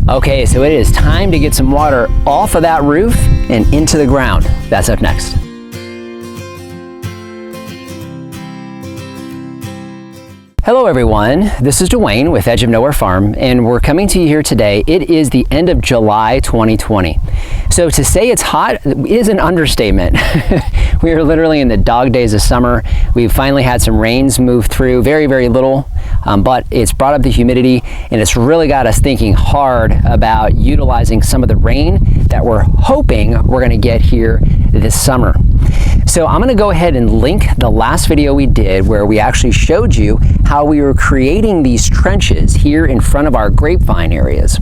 Okay, so it is time to get some water off of that roof and into the ground. That's up next. Hello everyone, this is Dwayne with Edge of Nowhere Farm, and we're coming to you here today. It is the end of July 2020. So to say it's hot is an understatement. We are literally in the dog days of summer. We've finally had some rains move through, very, very little, but it's brought up the humidity, and it's really got us thinking hard about utilizing some of the rain that we're hoping we're gonna get here this summer. So I'm gonna go ahead and link the last video we did where we actually showed you how we were creating these trenches here in front of our grapevine areas.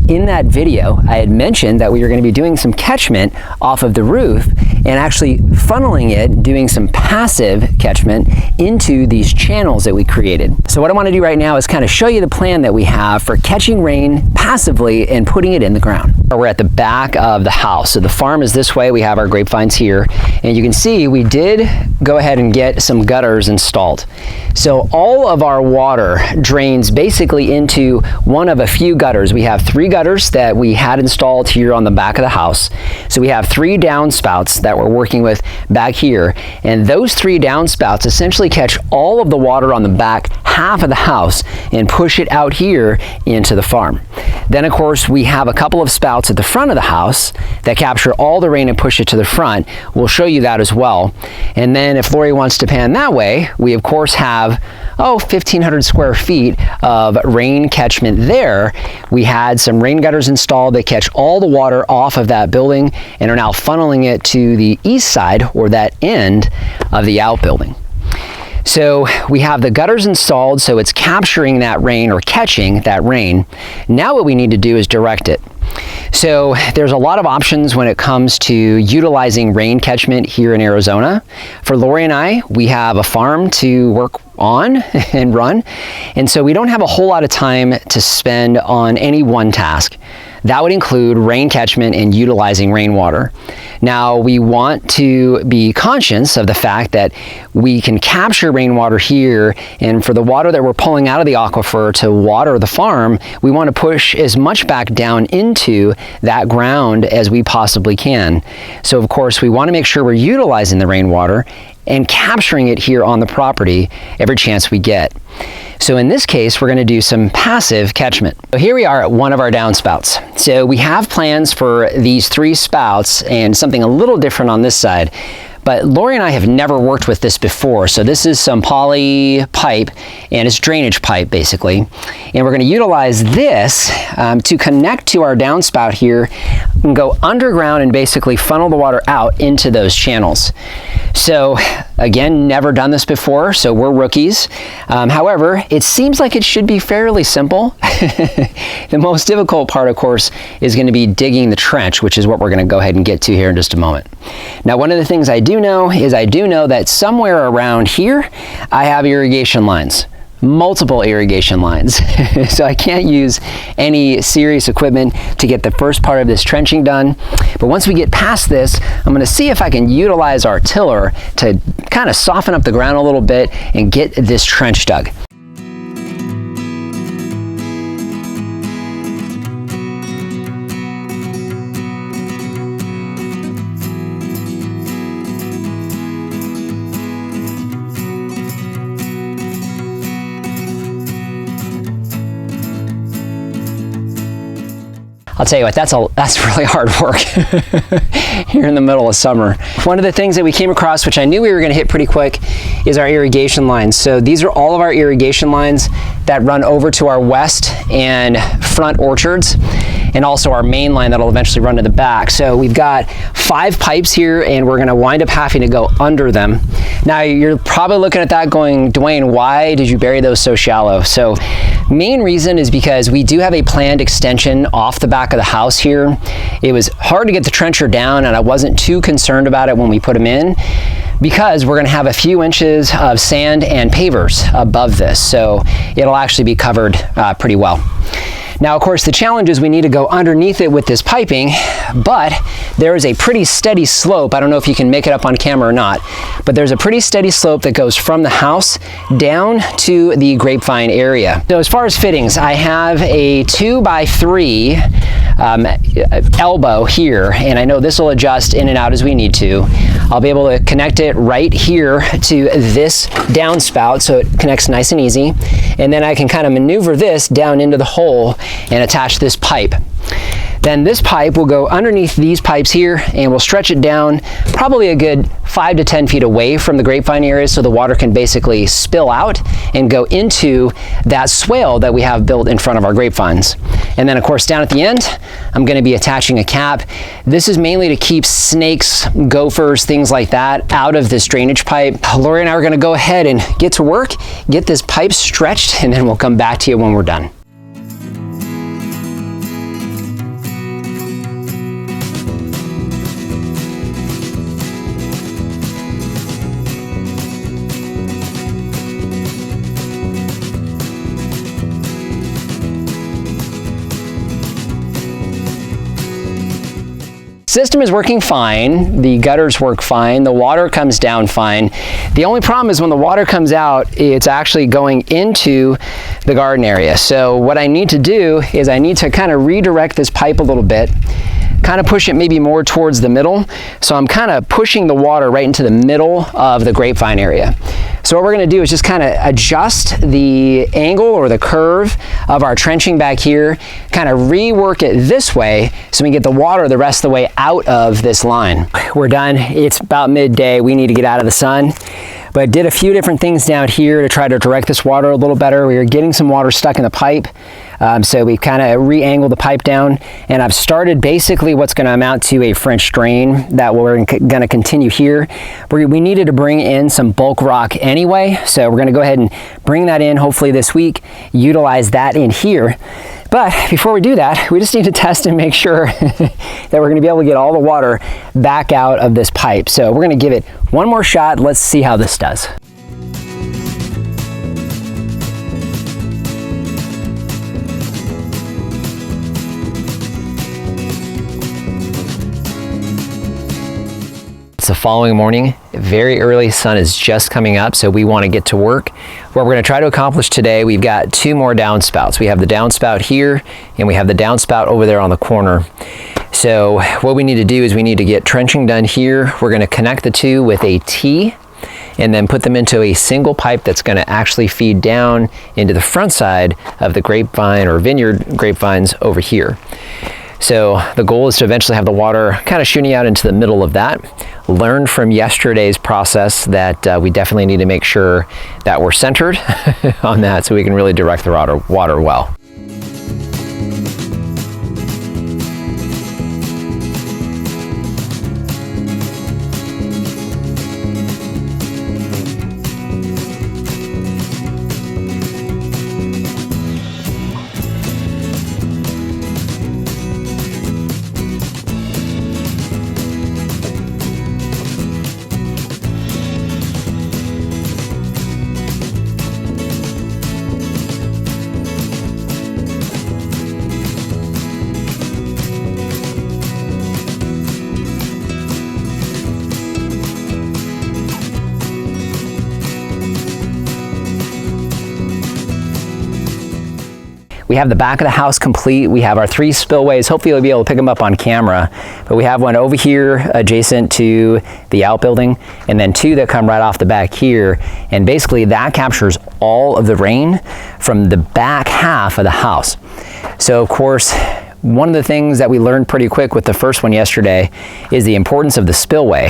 In that video, I had mentioned that we were going to be doing some catchment off of the roof and actually funneling it, doing some passive catchment into these channels that we created. So what I want to do right now is kind of show you the plan that we have for catching rain passively and putting it in the ground. We're at the back of the house. So the farm is this way. We have our grapevines here, and you can see we did go ahead and get some gutters installed. So all of our water drains basically into one of a few gutters. We have 3 gutters that we had installed here on the back of the house. So we have 3 downspouts that we're working with back here, and those 3 downspouts essentially catch all of the water on the back half of the house and push it out here into the farm. Then of course we have a couple of spouts at the front of the house that capture all the rain and push it to the front. We'll show you that as well. And then if Lori wants to pan that way, we of course have 1,500 square feet of rain catchment there. We had some rain gutters installed that catch all the water off of that building and are now funneling it to the east side, or that end of the outbuilding. So we have the gutters installed, so it's capturing that rain or catching that rain. Now what we need to do is direct it. So there's a lot of options when it comes to utilizing rain catchment here in Arizona. For Lori and I, we have a farm to work on and run, and so we don't have a whole lot of time to spend on any one task. That would include rain catchment and utilizing rainwater. Now, we want to be conscious of the fact that we can capture rainwater here, and for the water that we're pulling out of the aquifer to water the farm, we want to push as much back down into that ground as we possibly can. So of course, we want to make sure we're utilizing the rainwater and capturing it here on the property every chance we get. So in this case, we're going to do some passive catchment. So here we are at one of our downspouts. So we have plans for these 3 spouts and something a little different on this side. But Lori and I have never worked with this before. So this is some poly pipe, and it's drainage pipe basically. And we're going to utilize this to connect to our downspout here and go underground and basically funnel the water out into those channels. So again, never done this before, so we're rookies. However, it seems like it should be fairly simple. The most difficult part, of course, is going to be digging the trench, which is what we're going to go ahead and get to here in just a moment. Now, one of the things I do know is that somewhere around here, I have irrigation lines. Multiple irrigation lines. So I can't use any serious equipment to get the first part of this trenching done. But once we get past this, I'm going to see if I can utilize our tiller to kind of soften up the ground a little bit and get this trench dug. I'll tell you what, that's really hard work here in the middle of summer. One of the things that we came across, which I knew we were going to hit pretty quick, is our irrigation lines. So these are all of our irrigation lines that run over to our west and front orchards, and also our main line that'll eventually run to the back. So we've got 5 pipes here, and we're going to wind up having to go under them. Now you're probably looking at that going, Dwayne, why did you bury those so shallow? So main reason is because we do have a planned extension off the back of the house here. It was hard to get the trencher down, and I wasn't too concerned about it when we put them in, because we're going to have a few inches of sand and pavers above this, so it'll actually be covered pretty well. Now, of course, the challenge is we need to go underneath it with this piping, but there is a pretty steady slope. I don't know if you can make it up on camera or not, but there's a pretty steady slope that goes from the house down to the grapevine area. So as far as fittings, I have a 2x3 elbow here, and I know this will adjust in and out as we need to. I'll be able to connect it right here to this downspout so it connects nice and easy, and then I can kind of maneuver this down into the hole and attach this pipe. Then this pipe will go underneath these pipes here, and we'll stretch it down probably a good 5 to 10 feet away from the grapevine area so the water can basically spill out and go into that swale that we have built in front of our grapevines. And then of course down at the end, I'm going to be attaching a cap. This is mainly to keep snakes, gophers, things like that out of this drainage pipe. Lori and I are going to go ahead and get to work, get this pipe stretched, and then we'll come back to you when we're done. System is working fine, the gutters work fine, the water comes down fine. The only problem is when the water comes out, it's actually going into the garden area. So what I need to do is I need to kind of redirect this pipe a little bit, kind of push it maybe more towards the middle. So I'm kind of pushing the water right into the middle of the grapevine area. So what we're going to do is just kind of adjust the angle or the curve of our trenching back here, kind of rework it this way so we can get the water the rest of the way out of this line. We're done. It's about midday. We need to get out of the sun. But did a few different things down here to try to direct this water a little better. We were getting some water stuck in the pipe. So we kind of re-angled the pipe down, and I've started basically what's going to amount to a French drain that we're going to continue here. We needed to bring in some bulk rock anyway, so we're going to go ahead and bring that in hopefully this week, utilize that in here. But before we do that, we just need to test and make sure that we're going to be able to get all the water back out of this pipe. So we're going to give it one more shot. Let's see how this does. It's the following morning, very early, sun is just coming up, so we want to get to work. What we're going to try to accomplish today, we've got two more downspouts. We have the downspout here, and we have the downspout over there on the corner. So what we need to do is we need to get trenching done here. We're going to connect the two with a T, and then put them into a single pipe that's going to actually feed down into the front side of the grapevine or vineyard grapevines over here. So the goal is to eventually have the water kind of shooting out into the middle of that. Learned from yesterday's process that we definitely need to make sure that we're centered on that so we can really direct the water well. We have the back of the house complete. We have our 3 spillways. Hopefully you'll be able to pick them up on camera. But we have one over here adjacent to the outbuilding, and then 2 that come right off the back here. And basically that captures all of the rain from the back half of the house. So of course, one of the things that we learned pretty quick with the first one yesterday is the importance of the spillway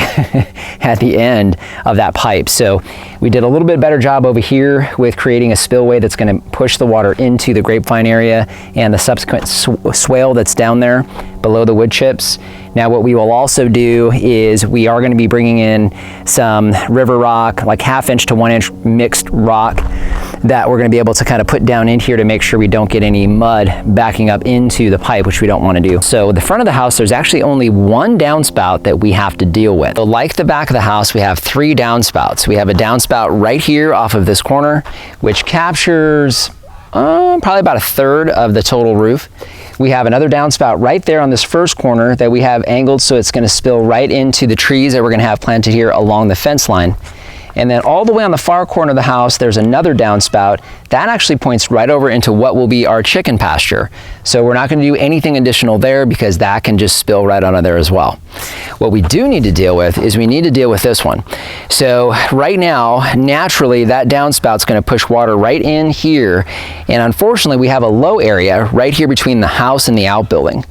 at the end of that pipe. So we did a little bit better job over here with creating a spillway that's going to push the water into the grapevine area and the subsequent swale that's down there below the wood chips. Now what we will also do is we are going to be bringing in some river rock, like 1/2 inch to 1 inch mixed rock that we're going to be able to kind of put down in here to make sure we don't get any mud backing up into the pipe, which we don't want to do. So the front of the house, there's actually only 1 downspout that we have to deal with. So like the back of the house, we have 3 downspouts. We have a downspout right here off of this corner, which captures probably about a third of the total roof. We have another downspout right there on this first corner that we have angled, so it's going to spill right into the trees that we're going to have planted here along the fence line. And then all the way on the far corner of the house, there's another downspout. That actually points right over into what will be our chicken pasture. So we're not going to do anything additional there because that can just spill right onto there as well. What we do need to deal with is we need to deal with this one. So right now, naturally, that downspout's going to push water right in here. And unfortunately, we have a low area right here between the house and the outbuilding.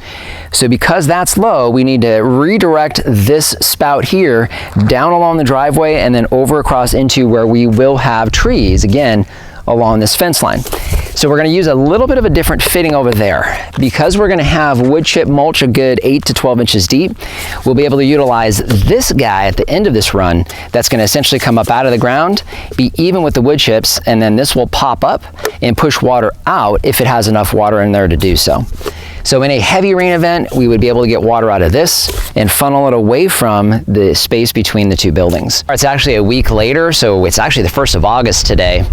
So because that's low, we need to redirect this spout here down along the driveway and then over across into where we will have trees, again, along this fence line. So we're going to use a little bit of a different fitting over there. Because we're going to have wood chip mulch a good 8 to 12 inches deep, we'll be able to utilize this guy at the end of this run that's going to essentially come up out of the ground, be even with the wood chips, and then this will pop up and push water out if it has enough water in there to do so. So in a heavy rain event, we would be able to get water out of this and funnel it away from the space between the two buildings. It's actually a week later, so it's actually the 1st of August today.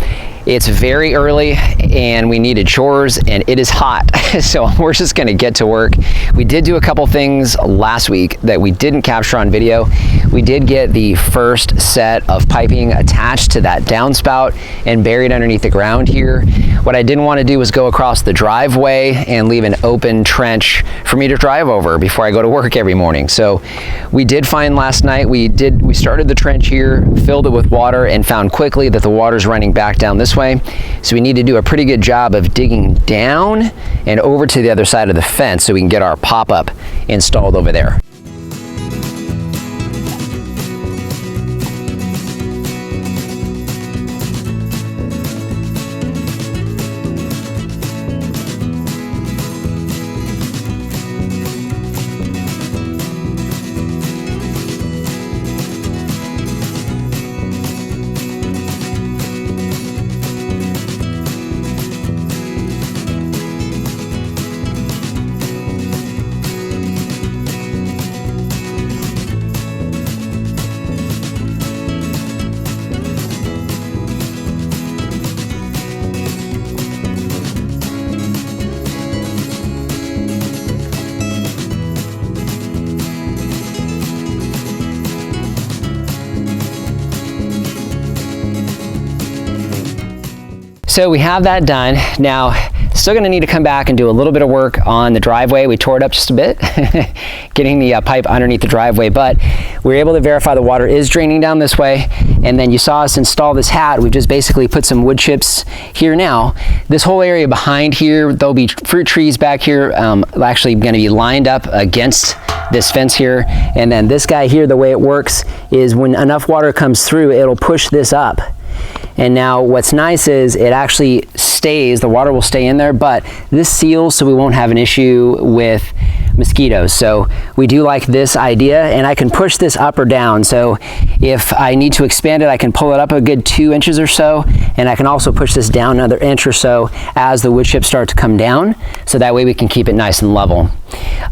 It's very early and we needed chores and it is hot. So we're just gonna get to work. We did do a couple things last week that we didn't capture on video. We did get the first set of piping attached to that downspout and buried underneath the ground here. What I didn't want to do was go across the driveway and leave an open trench for me to drive over before I go to work every morning. So we did find last night, we started the trench here, filled it with water, and found quickly that the water's running back down this way. So we need to do a pretty good job of digging down and over to the other side of the fence so we can get our pop-up installed over there. So we have that done. Now, still gonna need to come back and do a little bit of work on the driveway. We tore it up just a bit, getting the pipe underneath the driveway, but we were able to verify the water is draining down this way. And then you saw us install this hat. We've just basically put some wood chips here now. This whole area behind here, there'll be fruit trees back here, actually gonna be lined up against this fence here. And then this guy here, the way it works is when enough water comes through, it'll push this up. And now what's nice is it actually stays, the water will stay in there, but this seals so we won't have an issue with mosquitoes. So we do like this idea, and I can push this up or down. So if I need to expand it, I can pull it up a good 2 inches or so, and I can also push this down another inch or so as the wood chips start to come down, so that way we can keep it nice and level.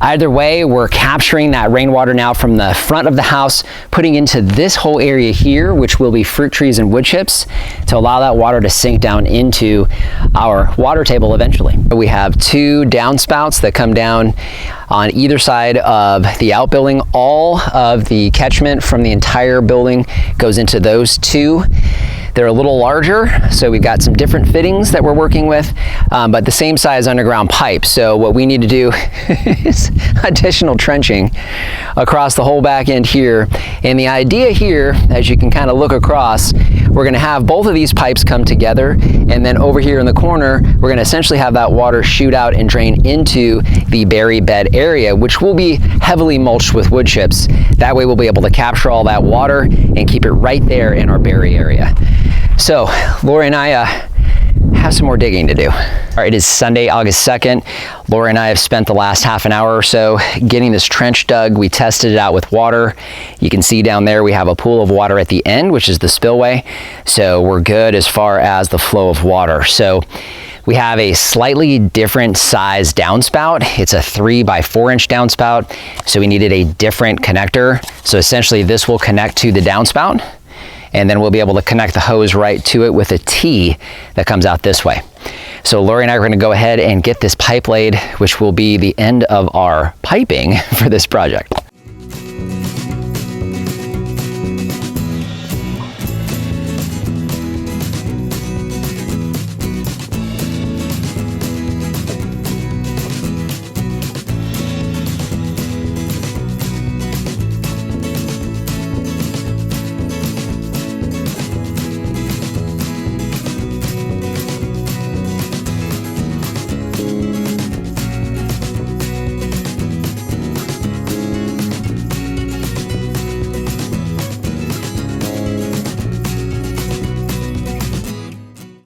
Either way, we're capturing that rainwater now from the front of the house, putting into this whole area here, which will be fruit trees and wood chips, to allow that water to sink down into our water table eventually. We have 2 downspouts that come down on either side of the outbuilding. All of the catchment from the entire building goes into those 2. They're a little larger, so we've got some different fittings that we're working with, but the same size underground pipe. So what we need to do is additional trenching across the whole back end here. And the idea here, as you can kind of look across, we're going to have both of these pipes come together, and then over here in the corner, we're going to essentially have that water shoot out and drain into the berry bed area, which will be heavily mulched with wood chips. That way we'll be able to capture all that water and keep it right there in our berry area. So Lori and I have some more digging to do. All right, it is Sunday, August 2nd. Lori and I have spent the last half an hour or so getting this trench dug. We tested it out with water. You can see down there we have a pool of water at the end, which is the spillway. So we're good as far as the flow of water. So we have a slightly different size downspout. It's a 3 by 4 inch downspout. So we needed a different connector. So essentially this will connect to the downspout, and then we'll be able to connect the hose right to it with a T that comes out this way. So Lori and I are going to go ahead and get this pipe laid, which will be the end of our piping for this project.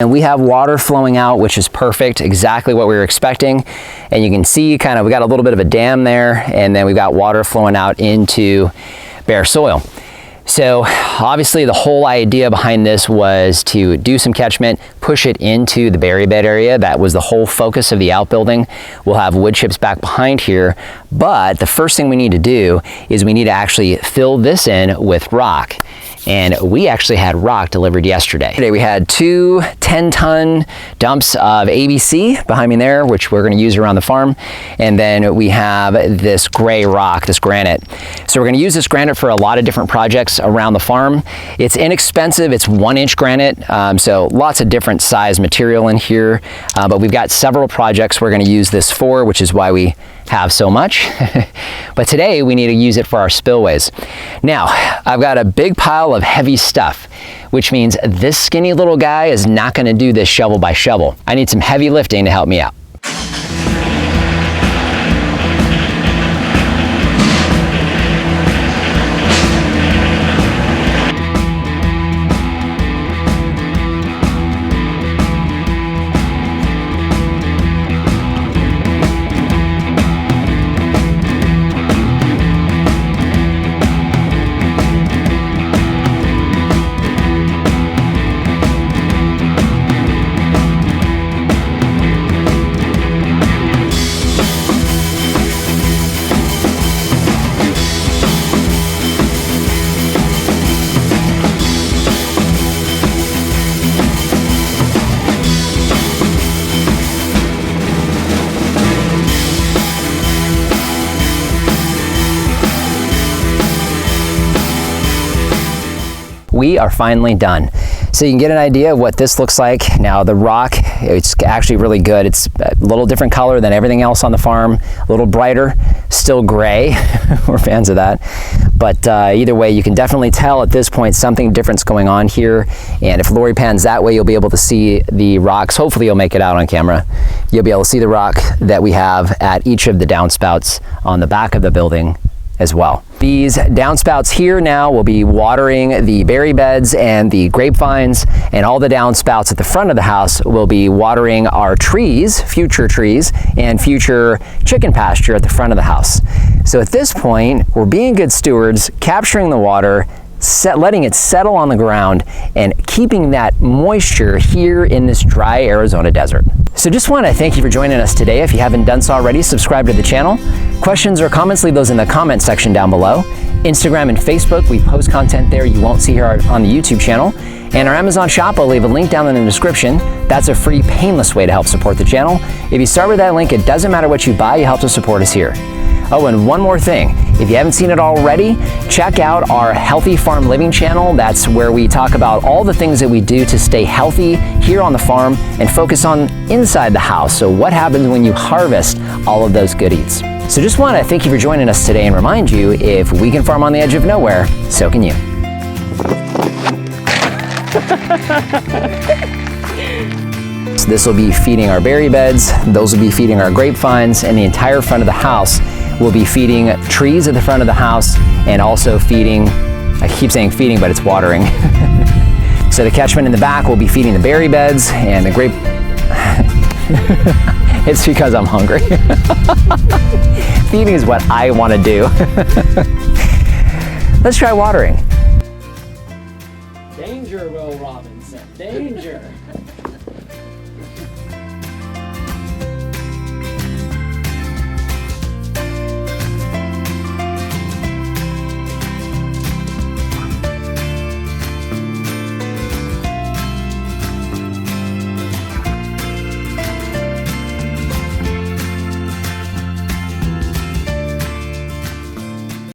And we have water flowing out, which is perfect, exactly what we were expecting. And you can see kind of, we got a little bit of a dam there, and then we've got water flowing out into bare soil. So obviously the whole idea behind this was to do some catchment, push it into the berry bed area. That was the whole focus of the outbuilding. We'll have wood chips back behind here, but the first thing we need to do is we need to actually fill this in with rock. And we actually had rock delivered yesterday. Today we had two 10-ton dumps of ABC behind me there, which we're gonna use around the farm. And then we have this gray rock, this granite. So we're gonna use this granite for a lot of different projects around the farm. It's inexpensive, it's 1-inch granite, so lots of different size material in here. But we've got several projects we're gonna use this for, which is why we have so much. But today we need to use it for our spillways. Now, I've got a big pile of heavy stuff, which means this skinny little guy is not gonna do this shovel by shovel. I need some heavy lifting to help me out. We are finally done. So you can get an idea of what this looks like. Now the rock, it's actually really good. It's a little different color than everything else on the farm, a little brighter, still gray. We're fans of that. But either way, you can definitely tell at this point something different's going on here. And if Lori pans that way, you'll be able to see the rocks. Hopefully you'll make it out on camera. You'll be able to see the rock that we have at each of the downspouts on the back of the building as well. These downspouts here now will be watering the berry beds and the grapevines, and all the downspouts at the front of the house will be watering our trees, future trees, and future chicken pasture at the front of the house. So at this point, we're being good stewards, capturing the water, letting it settle on the ground, and keeping that moisture here in this dry Arizona desert. So just want to thank you for joining us today. If you haven't done so already, subscribe to the channel. Questions or comments, leave those in the comment section down below. Instagram and Facebook, we post content there you won't see here on the YouTube channel. And our Amazon shop, I'll leave a link down in the description. That's a free, painless way to help support the channel. If you start with that link, it doesn't matter what you buy, you help to support us here. Oh, and one more thing. If you haven't seen it already, check out our Healthy Farm Living channel. That's where we talk about all the things that we do to stay healthy here on the farm and focus on inside the house. So what happens when you harvest all of those good eats? So just want to thank you for joining us today and remind you, if we can farm on the edge of nowhere, so can you. So this will be feeding our berry beds, those will be feeding our grapevines, and the entire front of the house will be feeding trees at the front of the house, and also feeding, I keep saying feeding, but it's watering. So the catchment in the back will be feeding the berry beds and the grape. It's because I'm hungry. Feeding is what I want to do. Let's try watering. Danger, Will Robinson, danger.